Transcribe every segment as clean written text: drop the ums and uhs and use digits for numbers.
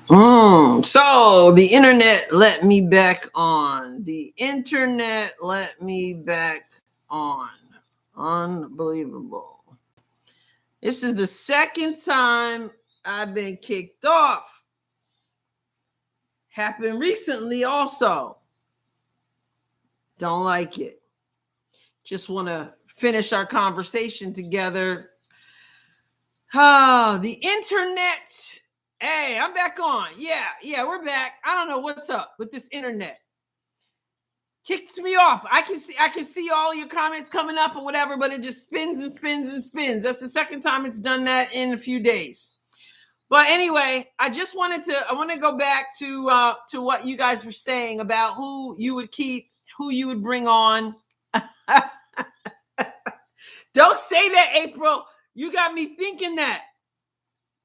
So the internet let me back on. The internet let me back on. Unbelievable. This is the second time I've been kicked off. Happened recently also. Don't like it. Just want to finish our conversation together. The internet. Hey, I'm back on. Yeah, we're back. I don't know what's up with this internet. Kicks me off. I can see all your comments coming up or whatever, but it just spins and spins and spins. That's the second time it's done that in a few days. But anyway, I want to go back to what you guys were saying about who you would keep, who you would bring on. Don't say that, April. You got me thinking that.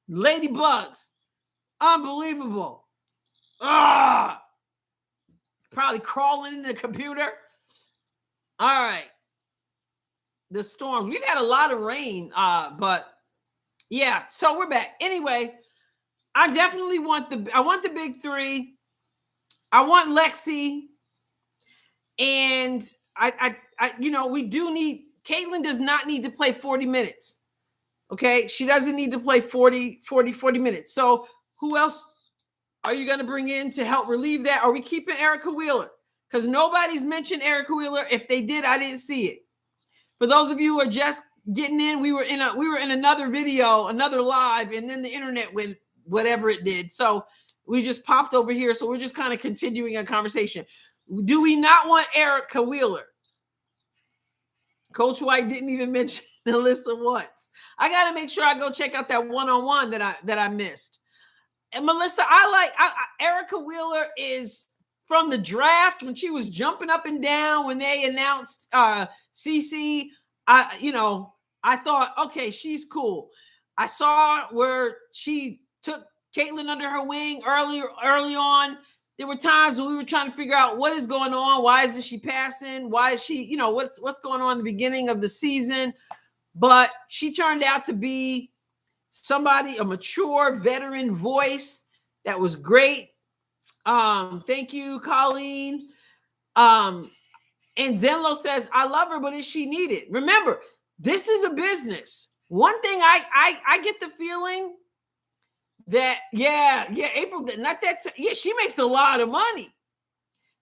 Ladybugs. Unbelievable. Probably crawling in the computer. All right. The storms. We've had a lot of rain, but yeah, so we're back. Anyway, I definitely want the big three. I want Lexi. And I we do need, Caitlin does not need to play 40 minutes. Okay. She doesn't need to play 40 minutes. So who else are you going to bring in to help relieve that? Are we keeping Erica Wheeler? Because nobody's mentioned Erica Wheeler. If they did, I didn't see it. For those of you who are just getting in, we were in another video, another live, and then the internet went whatever it did. So we just popped over here. So we're just kind of continuing a conversation. Do we not want Erica Wheeler? Coach White didn't even mention Alyssa once. I got to make sure I go check out that one-on-one that I missed. And Melissa, Erica Wheeler is from the draft when she was jumping up and down when they announced CC. I thought, okay, she's cool. I saw where she took Caitlin under her wing early on. There were times when we were trying to figure out what is going on. Why isn't she passing? Why is she, what's going on in the beginning of the season? But she turned out to be somebody, a mature veteran voice that was great. Thank you, Colleen. And Zenlo says, I love her, but is she needed? Remember, this is a business. One thing I get the feeling that, April, not that, she makes a lot of money.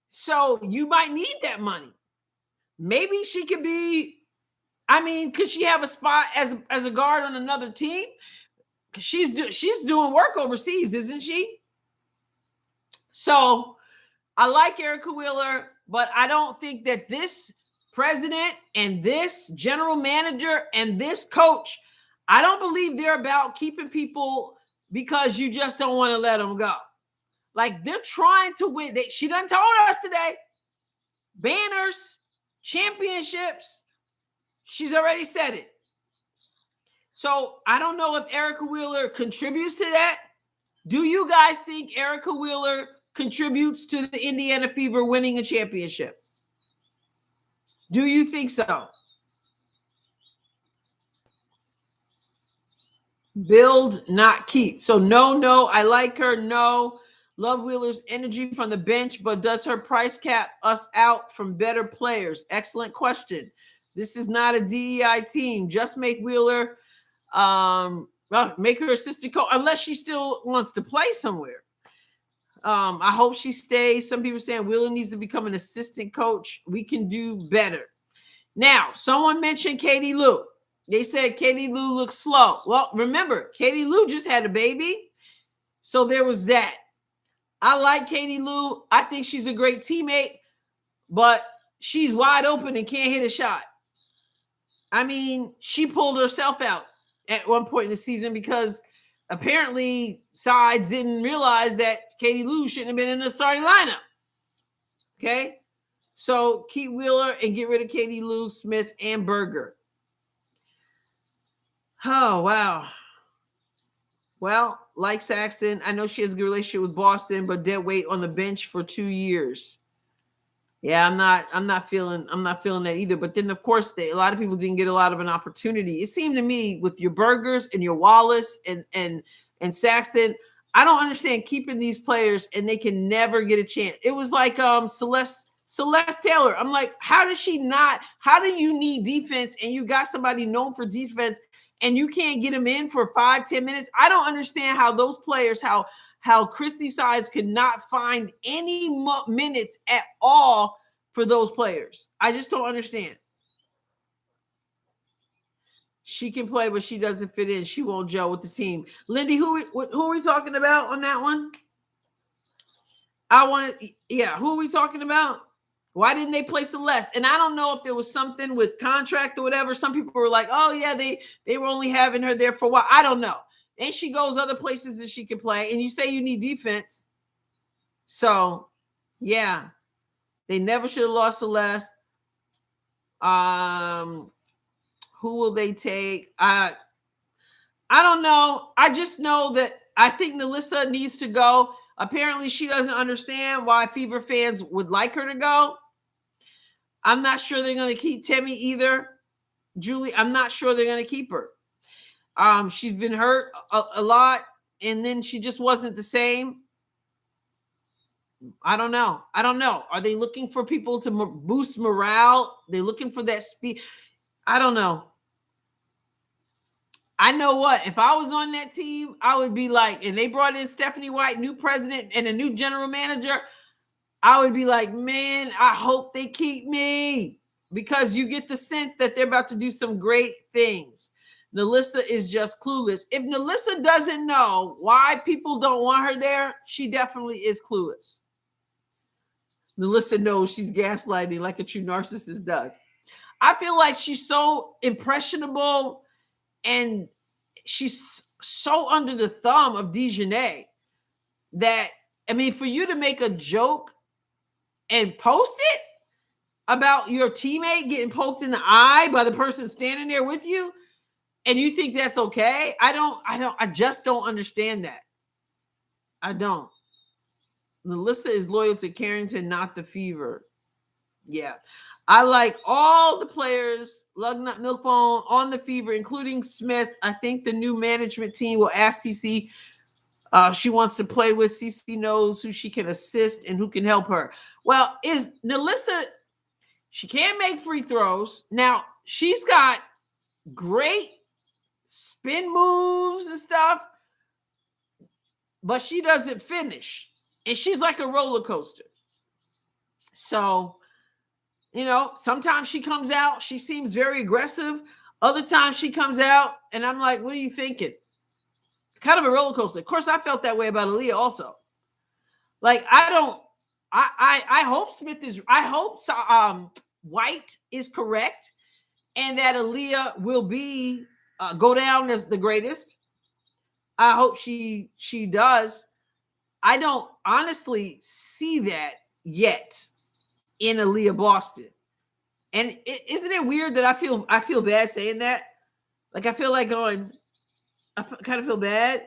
So you might need that money. Maybe she could be, could she have a spot as a guard on another team? She's doing work overseas, isn't she? So I like Erica Wheeler, but I don't think that this president and this general manager and this coach, I don't believe they're about keeping people because you just don't want to let them go. Like, they're trying to win. She done told us today, banners, championships. She's already said it. So I don't know if Erica Wheeler contributes to that. Do you guys think Erica Wheeler contributes to the Indiana Fever winning a championship? Do you think so? Build, not keep. So no, I like her. No, love Wheeler's energy from the bench, but does her price cap us out from better players? Excellent question. This is not a DEI team. Just make Wheeler, make her assistant coach, unless she still wants to play somewhere. I hope she stays. Some people are saying Wheeler needs to become an assistant coach. We can do better. Now, someone mentioned Katie Lou. They said Katie Lou looks slow. Well, remember, Katie Lou just had a baby. So there was that. I like Katie Lou. I think she's a great teammate, but she's wide open and can't hit a shot. She pulled herself out at one point in the season because apparently sides didn't realize that Katie Lou shouldn't have been in the starting lineup. Okay? So keep Wheeler and get rid of Katie Lou, Smith, and Berger. Oh, wow. Well, like Saxton, I know she has a good relationship with Boston, but dead weight on the bench for 2 years. Yeah, I'm not feeling that either. But then, of course, a lot of people didn't get a lot of an opportunity. It seemed to me with your Bergers and your Wallace and Saxton, I don't understand keeping these players and they can never get a chance. It was like Celeste Taylor. I'm like, how does she not? How do you need defense and you got somebody known for defense and you can't get them in for 5-10 minutes? I don't understand how those players, how Christy Sides could not find any minutes at all for those players. I just don't understand. She can play, but she doesn't fit in. She won't gel with the team. Lindy, who are we talking about on that one? Who are we talking about? Why didn't they play Celeste? And I don't know if there was something with contract or whatever. Some people were like, oh, yeah, they were only having her there for a while. I don't know. And she goes other places that she can play. And you say you need defense. So, yeah, they never should have lost Celeste. Who will they take? I don't know. I just know that I think Nalissa needs to go. Apparently, she doesn't understand why Fever fans would like her to go. I'm not sure they're going to keep Timmy either. Julie, I'm not sure they're going to keep her. She's been hurt a lot, and then she just wasn't the same. I don't know. Are they looking for people to boost morale? They're looking for that speed. I don't know. I know what, if I was on that team, I would be like, and they brought in Stephanie White, new president and a new general manager, I would be like, man, I hope they keep me, because you get the sense that they're about to do some great things. Nalissa is just clueless. If Nalissa doesn't know why people don't want her there, she definitely is clueless. Nalissa knows she's gaslighting like a true narcissist does. I feel like she's so impressionable and she's so under the thumb of Dejanay that, I mean, for you to make a joke and post it about your teammate getting poked in the eye by the person standing there with you, and you think that's okay? I just don't understand that. I don't. Melissa is loyal to Carrington, not the Fever. Yeah. I like all the players, Lugnut, Milkbone, on the Fever, including Smith. I think the new management team will ask Cece. She wants to play with. Cece knows who she can assist and who can help her. Well, is Nalissa, she can't make free throws. Now, she's got great spin moves and stuff, but she doesn't finish. And she's like a roller coaster. So, you know, sometimes she comes out, she seems very aggressive. Other times she comes out, and I'm like, what are you thinking? Kind of a roller coaster. Of course, I felt that way about Aaliyah also. Like, I hope White is correct, and that Aaliyah will be go down as the greatest. I hope she does. I don't honestly see that yet in Aaliyah Boston. And isn't it weird that I feel bad saying that? Like, I feel like going, I kind of feel bad.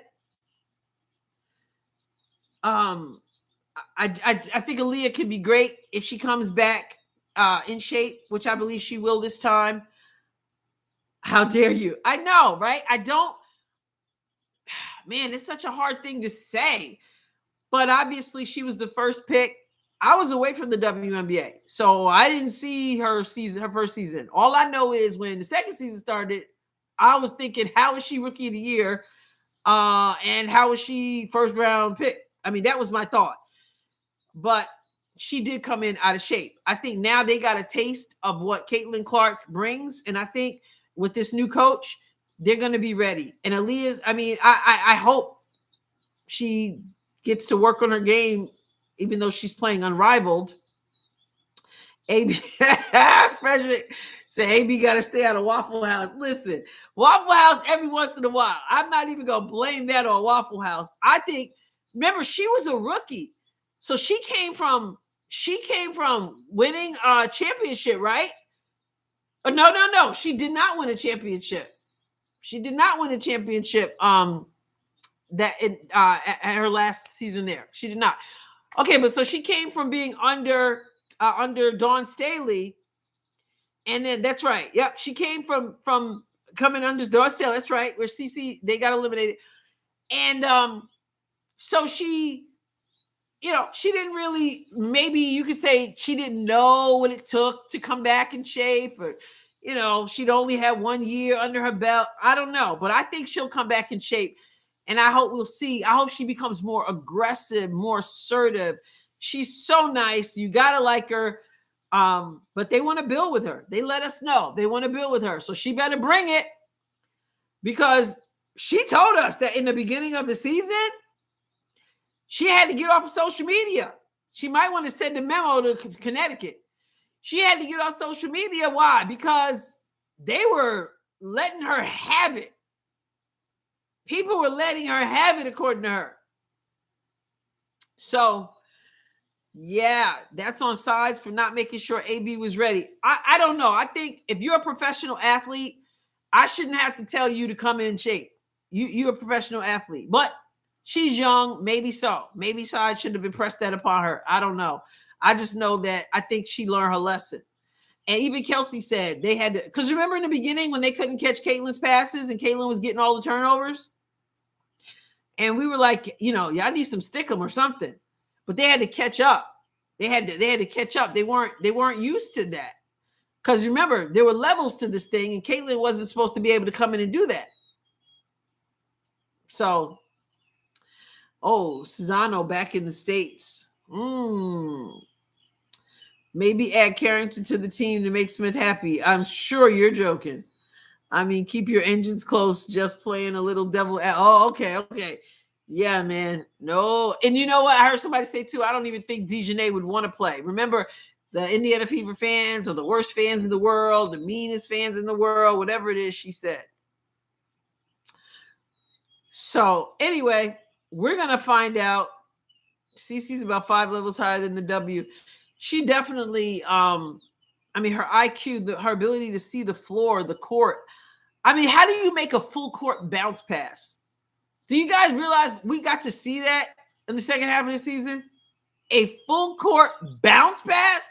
I think Aaliyah can be great if she comes back in shape, which I believe she will this time. How dare you? I know, right? Man, it's such a hard thing to say. But obviously she was the first pick. I was away from the WNBA, so I didn't see her first season. All I know is when the second season started, I was thinking, how is she rookie of the year? And how is she first round pick? I mean, that was my thought. But she did come in out of shape. I think now they got a taste of what Caitlin Clark brings. And I think with this new coach, they're going to be ready. And Aaliyah's, I mean, I hope she gets to work on her game, even though she's playing unrivaled. AB Frederick said, AB got to stay out of Waffle House. Listen, Waffle House every once in a while. I'm not even going to blame that on Waffle House. I think, remember, she was a rookie. So she came from winning a championship, right? No. She did not win a championship. She did not win a championship at her last season there. She did not. Okay, but so she came from being under Dawn Staley, and then that's right. Yep, she came from coming under Dawn Staley. That's right. Where CC, they got eliminated, and So she, she didn't really, maybe you could say she didn't know what it took to come back in shape, or, she'd only had 1 year under her belt. I don't know, but I think she'll come back in shape. And I hope I hope she becomes more aggressive, more assertive. She's so nice. You got to like her. But they want to build with her. They let us know they want to build with her. So she better bring it, because she told us that in the beginning of the season, she had to get off of social media. She might want to send a memo to Connecticut. She had to get off social media. Why? Because they were letting her have it. People were letting her have it, according to her. So, yeah, that's on sides for not making sure AB was ready. I don't know. I think if you're a professional athlete, I shouldn't have to tell you to come in shape. You're a professional athlete. But she's young. Maybe so. Maybe so. I should have impressed that upon her. I don't know. I just know that I think she learned her lesson. And even Kelsey said they had to, because remember in the beginning when they couldn't catch Caitlin's passes and Caitlin was getting all the turnovers? And we were like, y'all need some stick 'em or something. But they had to catch up. They had to catch up. They weren't used to that. Because remember, there were levels to this thing, and Caitlin wasn't supposed to be able to come in and do that. So, Cesano back in the States. Maybe add Carrington to the team to make Smith happy. I'm sure you're joking. I mean, keep your engines close, just playing a little devil. Okay. Yeah, man. No. And you know what? I heard somebody say, too, I don't even think Dejanay would want to play. Remember, the Indiana Fever fans are the worst fans in the world, the meanest fans in the world, whatever it is she said. So, anyway, we're going to find out. Cece's about 5 levels higher than the W. She definitely, her IQ, her ability to see the floor, the court. I mean, how do you make a full court bounce pass? Do you guys realize we got to see that in the second half of the season? A full court bounce pass?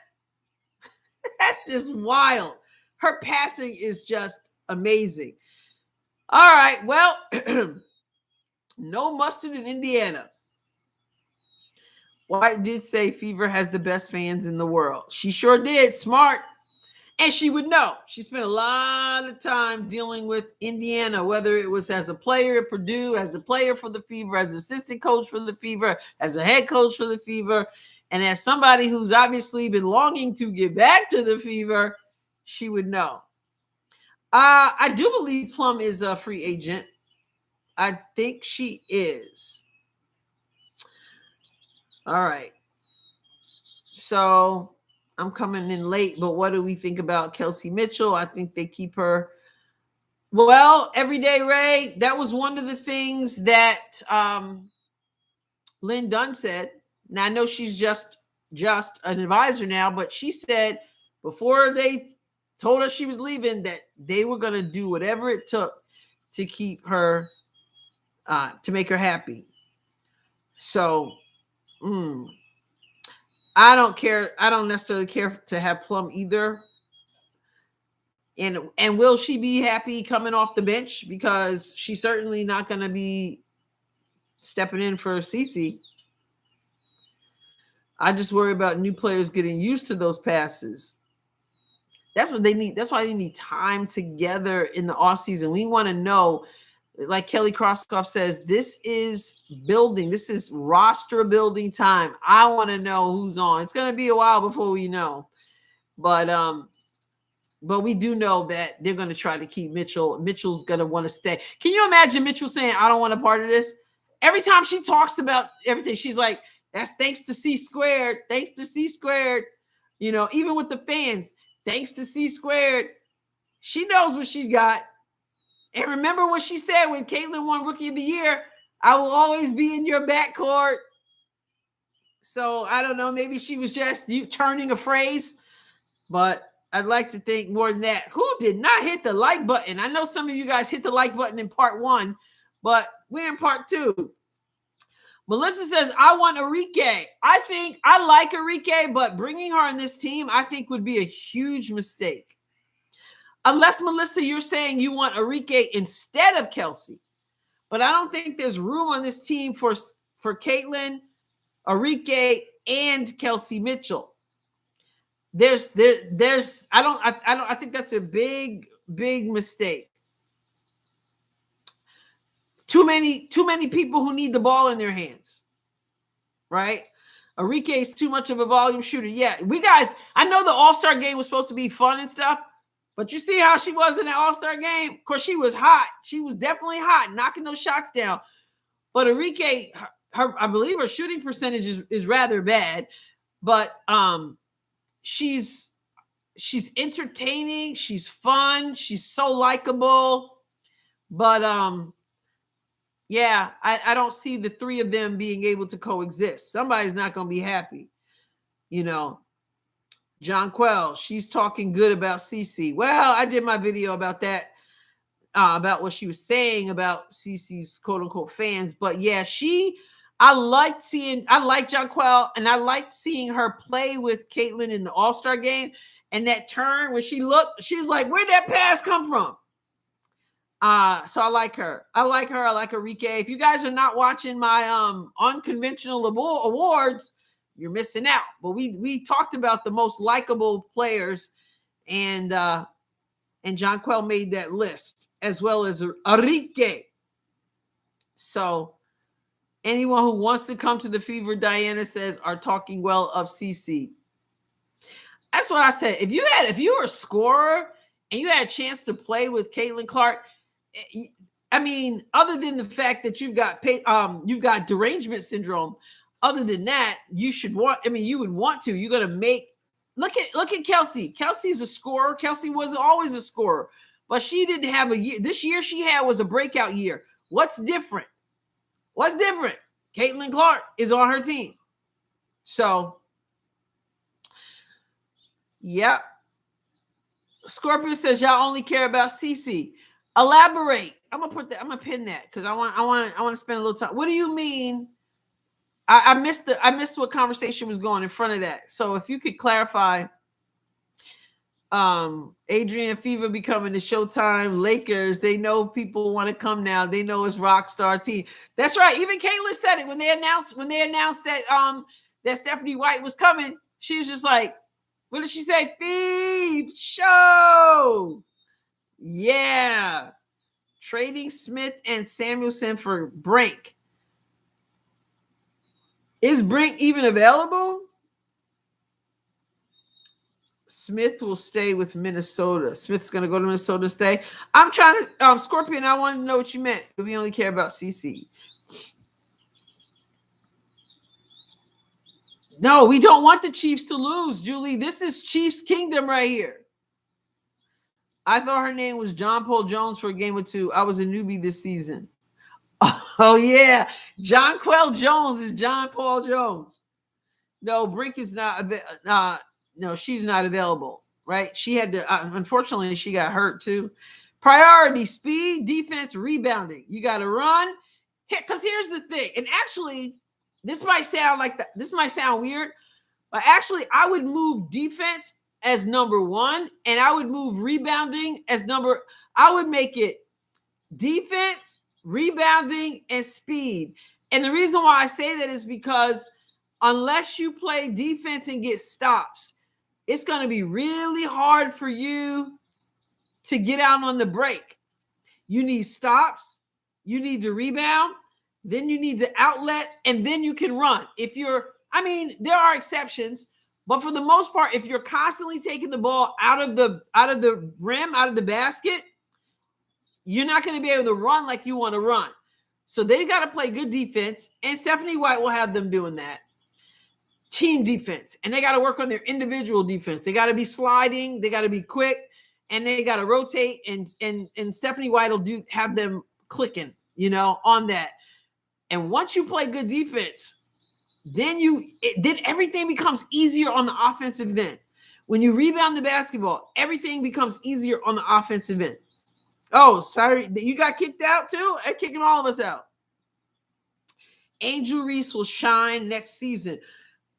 That's just wild. Her passing is just amazing. All right, well, no mustard in Indiana. White did say Fever has the best fans in the world. She sure did. Smart. And she would know. She spent a lot of time dealing with Indiana, whether it was as a player at Purdue, as a player for the Fever, as assistant coach for the Fever, as a head coach for the Fever, and as somebody who's obviously been longing to get back to the Fever, she would know. I do believe Plum is a free agent. I think she is. All right. So I'm coming in late, but what do we think about Kelsey Mitchell? I think they keep her. Well, Everyday Ray, that was one of the things that Lynn Dunn said. Now, I know she's just an advisor now, but she said before they told her she was leaving that they were going to do whatever it took to keep her, to make her happy. So, I don't care. I don't necessarily care to have Plum either. And will she be happy coming off the bench? Because she's certainly not going to be stepping in for Cece. I just worry about new players getting used to those passes. That's what they need. That's why they need time together in the offseason. We want to know, like Kelly Krauskopf says, this is building. This is roster building time. I want to know who's on. It's going to be a while before we know. But we do know that they're going to try to keep Mitchell. Mitchell's going to want to stay. Can you imagine Mitchell saying, I don't want a part of this? Every time she talks about everything, she's like, that's thanks to C squared. Thanks to C squared. Even with the fans, thanks to C squared. She knows what she got. And remember what she said when Caitlin won Rookie of the Year, I will always be in your backcourt. So I don't know. Maybe she was just turning a phrase, but I'd like to think more than that. Who did not hit the like button? I know some of you guys hit the like button in part 1, but we're in part 2. Melissa says, I want Arike. I think I like Arike, but bringing her on this team, I think would be a huge mistake. Unless, Melissa, you're saying you want Arike instead of Kelsey. But I don't think there's room on this team for for Caitlin, Arike, and Kelsey Mitchell. I think that's a big mistake. Too many people who need the ball in their hands, right? Arike is too much of a volume shooter. Yeah, I know the All-Star game was supposed to be fun and stuff, but you see how she was in the All-Star game? Of course, she was hot. She was definitely hot, knocking those shots down. But Arike, I believe her shooting percentage is rather bad, but she's entertaining, she's fun, she's so likable. But yeah, I don't see the three of them being able to coexist. Somebody's not going to be happy. You know, Jonquel, she's talking good about Cece. Well, I did my video about that, about what she was saying about Cece's quote unquote fans. But yeah, I like Jonquel, and I liked seeing her play with Caitlin in the All-Star game. And that turn when she was like, where'd that pass come from? So I like her. I like Arike. If you guys are not watching my unconventional awards, you're missing out. But we talked about the most likable players, and Jonquel made that list, as well as Arike. So anyone who wants to come to the Fever, Diana says, are talking well of CC. That's what I said. If you were a scorer and you had a chance to play with Caitlin Clark, I mean, other than the fact that you've got derangement syndrome, other than that, you would want to. You're gonna look at Kelsey. Kelsey's a scorer. Kelsey wasn't always a scorer, but she didn't have a year. This year she had was a breakout year. What's different? Caitlin Clark is on her team. So, yeah. Scorpio says y'all only care about CC. Elaborate. I'm gonna pin that because I want to spend a little time. What do you mean? I missed what conversation was going in front of that. So if you could clarify, Adrienne, Fever becoming the Showtime Lakers. They know people want to come now. They know it's rock star team. That's right. Even Caitlin said it when they announced that that Stephanie White was coming. She was just like, what did she say? Fever show. Yeah. Trading Smith and Samuelson for Brink. Is Brink even available? Smith will stay with Minnesota. Smith's going to go to Minnesota and stay. I'm trying to, Scorpion, I wanted to know what you meant. We only care about CC. No, we don't want the Chiefs to lose, Julie. This is Chiefs Kingdom right here. I thought her name was John Paul Jones for a game or two. I was a newbie this season. Oh, yeah. Jonquel Jones is John Paul Jones. No, Brink is not. No, she's not available, right? She had to, unfortunately, she got hurt too. Priority, speed, defense, rebounding. You got to run. Because here's the thing. And actually, this might sound weird, but actually, I would move defense as number one, and I would move rebounding as I would make it defense, rebounding, and speed. And the reason why I say that is because unless you play defense and get stops, it's going to be really hard for you to get out on the break. You need stops, you need to rebound, then you need to outlet, and then you can run. There are exceptions, but for the most part, if you're constantly taking the ball out of the rim, out of the basket, you're not going to be able to run like you want to run. So they got to play good defense, and Stephanie White will have them doing that. Team defense, and they got to work on their individual defense. They got to be sliding, they got to be quick, and they got to rotate. And Stephanie White will have them clicking, on that. And once you play good defense, then everything becomes easier on the offensive end. When you rebound the basketball, everything becomes easier on the offensive end. Oh, sorry, you got kicked out too? I'm kicking all of us out. Angel Reese will shine next season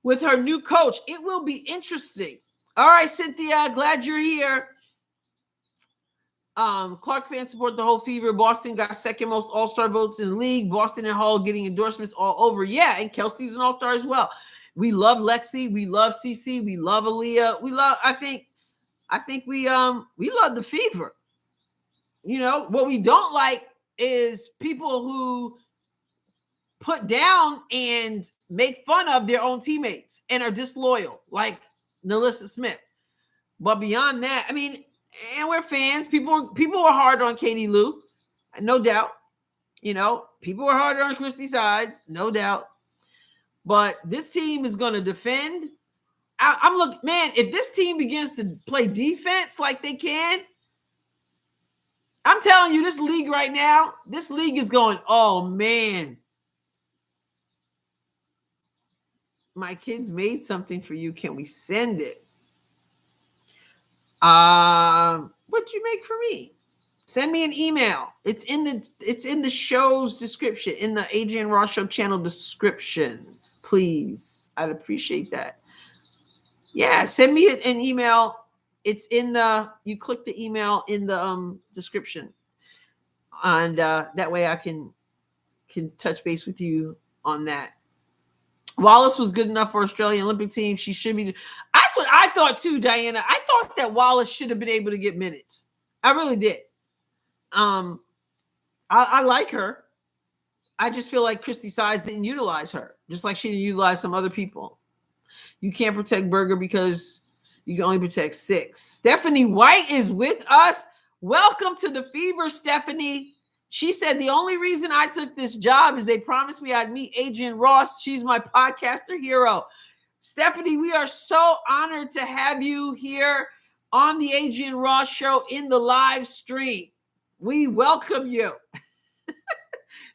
with her new coach. It will be interesting. All right, Cynthia, glad you're here. Clark fans support the whole fever. Boston got second most all-star votes in the league. Boston and Hall getting endorsements all over. Yeah, and Kelsey's an all-star as well. We love Lexi. We love CC. We love Aaliyah. I think we love the fever. You know, what we don't like is people who put down and make fun of their own teammates and are disloyal, like Nalissa Smith. But beyond that, I mean, and we're fans. People were hard on Katie Lou, no doubt. You know, people were hard on Christy Sides, no doubt. But this team is going to defend. I'm looking, man, if this team begins to play defense like they can, I'm telling you, this league right now, this league is going, oh, man. My kids made something for you. Can we send it? What'd you make for me? Send me an email. It's in the show's description, in the Adrienne Ross Show channel description. Please. I'd appreciate that. Yeah, send me an email. It's in you click the email in the description. And that way I can touch base with you on that. Wallace was good enough for Australian Olympic team. She should be. That's what I thought too, Diana. I thought that Wallace should have been able to get minutes. I really did. I like her. I just feel like Christy Sides didn't utilize her, just like she didn't utilize some other people. You can't protect Berger because you can only protect 6. Stephanie White is with us. Welcome to the fever, Stephanie. She said, the only reason I took this job is they promised me I'd meet Adrienne Ross. She's my podcaster hero. Stephanie, we are so honored to have you here on the Adrienne Ross Show in the live stream. We welcome you.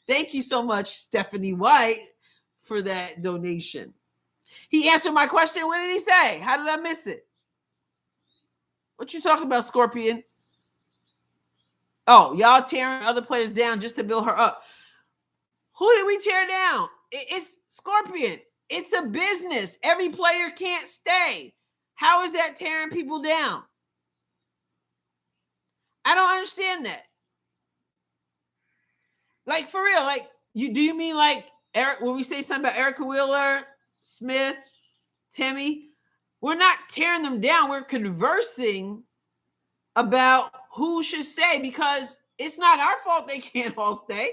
Thank you so much, Stephanie White, for that donation. He answered my question. What did he say? How did I miss it? What you talking about, Scorpion? Oh, y'all tearing other players down just to build her up. Who did we tear down? It's Scorpion. It's a business. Every player can't stay. How is that tearing people down? I don't understand that. Like, for real, like, do you mean like Eric, when we say something about Erica Wheeler, Smith, Timmy, we're not tearing them down. We're conversing about who should stay because it's not our fault they can't all stay.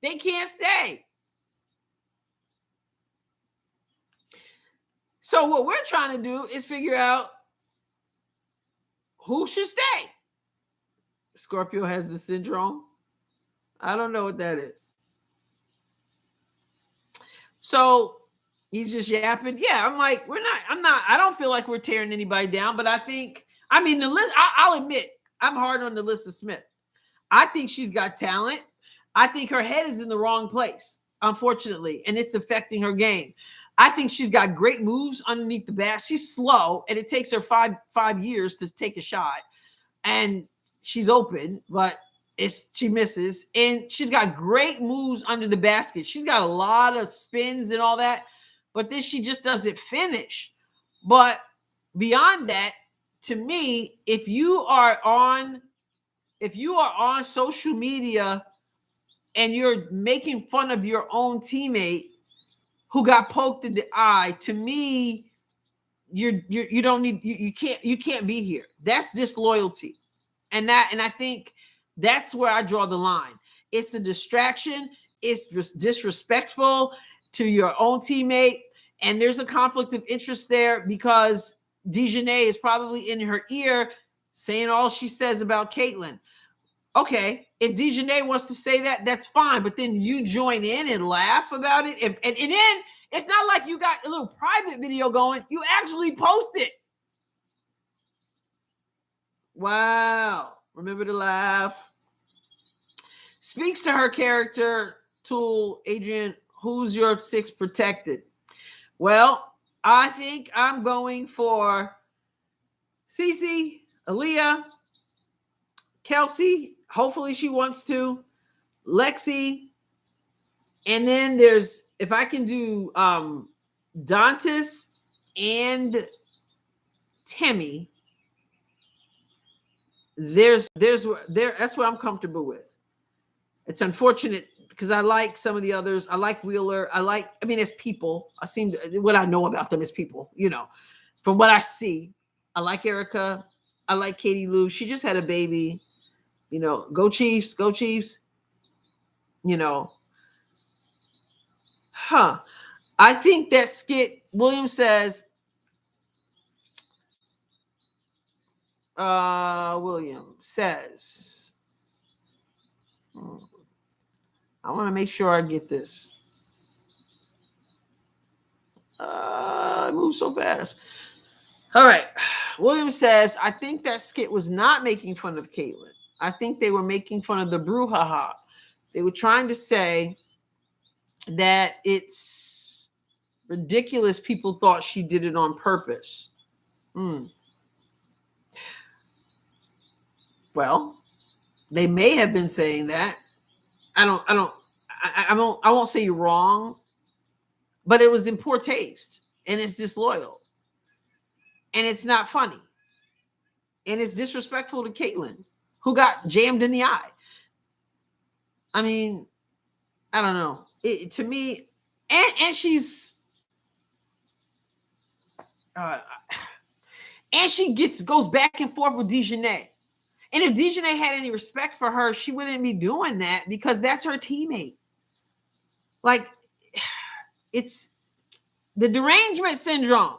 They can't stay. So what we're trying to do is figure out who should stay. Scorpio has the syndrome. I don't know what that is. So he's just yapping. Yeah, I'm like, I don't feel like we're tearing anybody down, but I think, I'll admit, I'm hard on Nalissa Smith. I think she's got talent. I think her head is in the wrong place, unfortunately, and it's affecting her game. I think she's got great moves underneath the basket. She's slow, and it takes her five years to take a shot. And she's open, but she misses. And she's got great moves under the basket. She's got a lot of spins and all that, but then she just doesn't finish. But beyond that, to me, if you are on social media and you're making fun of your own teammate who got poked in the eye, to me, you can't be here. That's disloyalty. And I think that's where I draw the line. It's a distraction. It's just disrespectful to your own teammate. And there's a conflict of interest there because Dejanay is probably in her ear saying all she says about Caitlyn. Okay, if Dejanay wants to say that, that's fine. But then you join in and laugh about it. And then it's not like you got a little private video going. You actually post it. Wow. Remember to laugh. Speaks to her character, Tool, Adrienne, who's your 6 protected? Well, I think I'm going for Cece, Aaliyah, Kelsey. Hopefully she wants to. Lexi. And then there's, if I can do Dantas and Timmy, that's what I'm comfortable with. It's unfortunate because I like some of the others. I like Wheeler. I mean, as people, what I know about them as people, from what I see. I like Erica. I like Katie Lou. She just had a baby. Go Chiefs, go Chiefs. I think that skit, William says, William says, I want to make sure I get this. I move so fast. All right. William says, I think that skit was not making fun of Caitlyn. I think they were making fun of the brouhaha. They were trying to say that it's ridiculous. People thought she did it on purpose. Well, they may have been saying that. I won't say you're wrong, but it was in poor taste and it's disloyal and it's not funny and it's disrespectful to Caitlyn, who got jammed in the eye. I mean, I don't know. To me, and she's and she goes back and forth with Dejanay. And if Dejanay had any respect for her, she wouldn't be doing that because that's her teammate. Like, it's the derangement syndrome,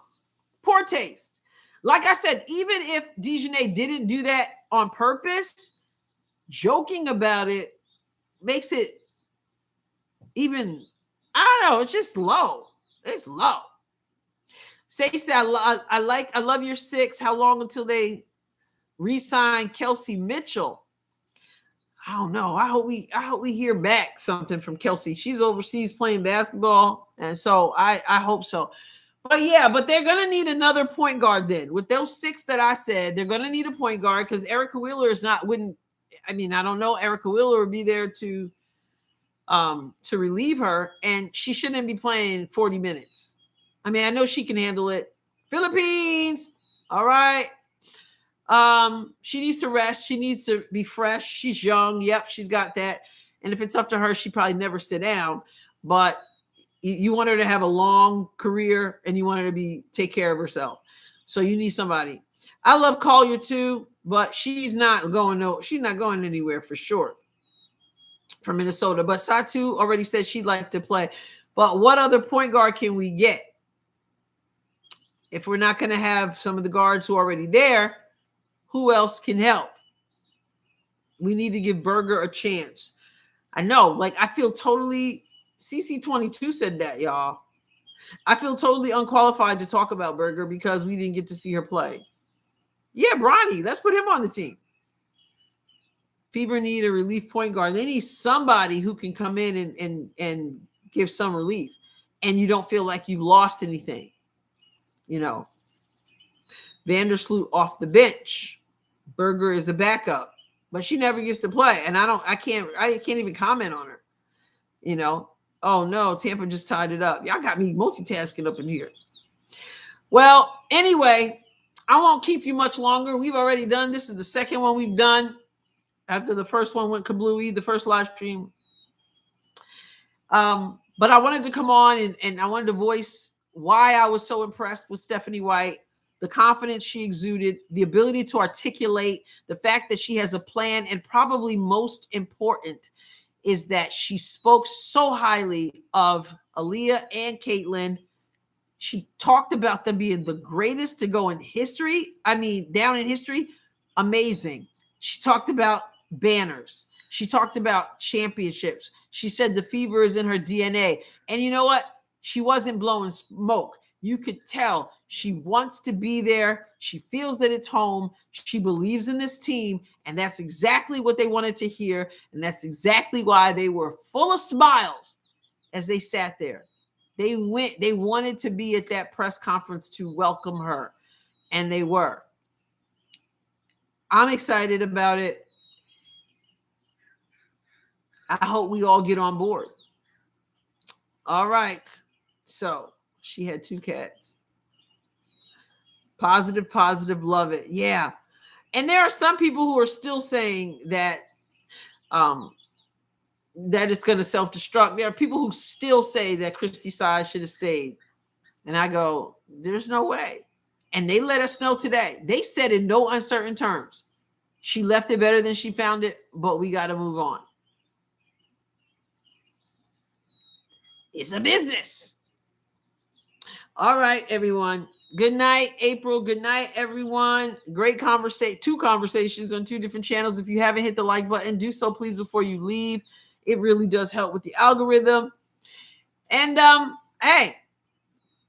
poor taste. Like I said, even if Dejanay didn't do that on purpose, joking about it makes it even, I don't know, it's just low. It's low. Stacey, I love your 6. How long until they re-sign Kelsey Mitchell? I don't know. I hope we hear back something from Kelsey. She's overseas playing basketball, and so I hope so. But they're gonna need another point guard then. With those 6 that I said, they're gonna need a point guard because Erica Wheeler I don't know. Erica Wheeler would be there to relieve her, and she shouldn't be playing 40 minutes. I mean, I know she can handle it. Philippines, all right. She needs to rest. She needs to be fresh. She's young. Yep, she's got that. And if it's up to her, she probably never sit down. But you want her to have a long career, and you want her to take care of herself. So you need somebody. I love Collier too, but she's not going anywhere for sure from Minnesota. But Satu already said she'd like to play. But what other point guard can we get? If we're not going to have some of the guards who are already there, who else can help? We need to give Berger a chance. I know, I feel totally, CC22 said that, y'all. I feel totally unqualified to talk about Berger because we didn't get to see her play. Yeah, Bronny, let's put him on the team. Fever need a relief point guard. They need somebody who can come in and give some relief. And you don't feel like you've lost anything. Vandersloot off the bench. Berger is a backup, but she never gets to play. And I can't even comment on her. Oh no, Tampa just tied it up. Y'all got me multitasking up in here. Well, anyway, I won't keep you much longer. We've already done, this is the second one we've done after the first one went kablooey, the first live stream. But I wanted to come on and I wanted to voice why I was so impressed with Stephanie White, the confidence she exuded, the ability to articulate, the fact that she has a plan, and probably most important is that she spoke so highly of Aaliyah and Caitlyn. She talked about them being the greatest to go in history. I mean, down in history, amazing. She talked about banners. She talked about championships. She said the fever is in her DNA. And you know what? She wasn't blowing smoke. You could tell she wants to be there. She feels that it's home. She believes in this team. And that's exactly what they wanted to hear. And that's exactly why they were full of smiles as they sat there. They wanted to be at that press conference to welcome her. And they were. I'm excited about it. I hope we all get on board. All right. So she had 2 cats. Positive, love it. Yeah. And there are some people who are still saying that that it's going to self-destruct. There are people who still say that Christy Size should have stayed. And I go, there's no way. And they let us know today. They said in no uncertain terms, she left it better than she found it, but we got to move on. It's a business. All right, everyone. Good night, April. Good night, everyone. Great conversation. 2 conversations on 2 different channels. If you haven't hit the like button, do so please before you leave. It really does help with the algorithm. And hey,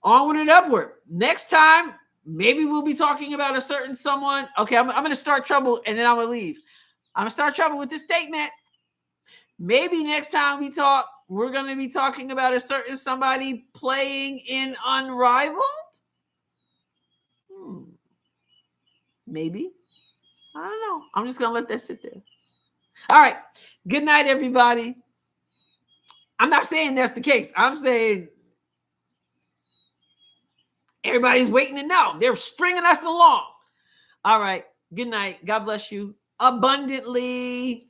onward and upward. Next time, maybe we'll be talking about a certain someone. Okay, I'm going to start trouble and then I'm going to leave. I'm going to start trouble with this statement. Maybe next time we talk, we're going to be talking about a certain somebody playing in Unrivaled. Maybe. I don't know. I'm just going to let that sit there. All right. Good night, everybody. I'm not saying that's the case. I'm saying everybody's waiting to know. They're stringing us along. All right. Good night. God bless you abundantly.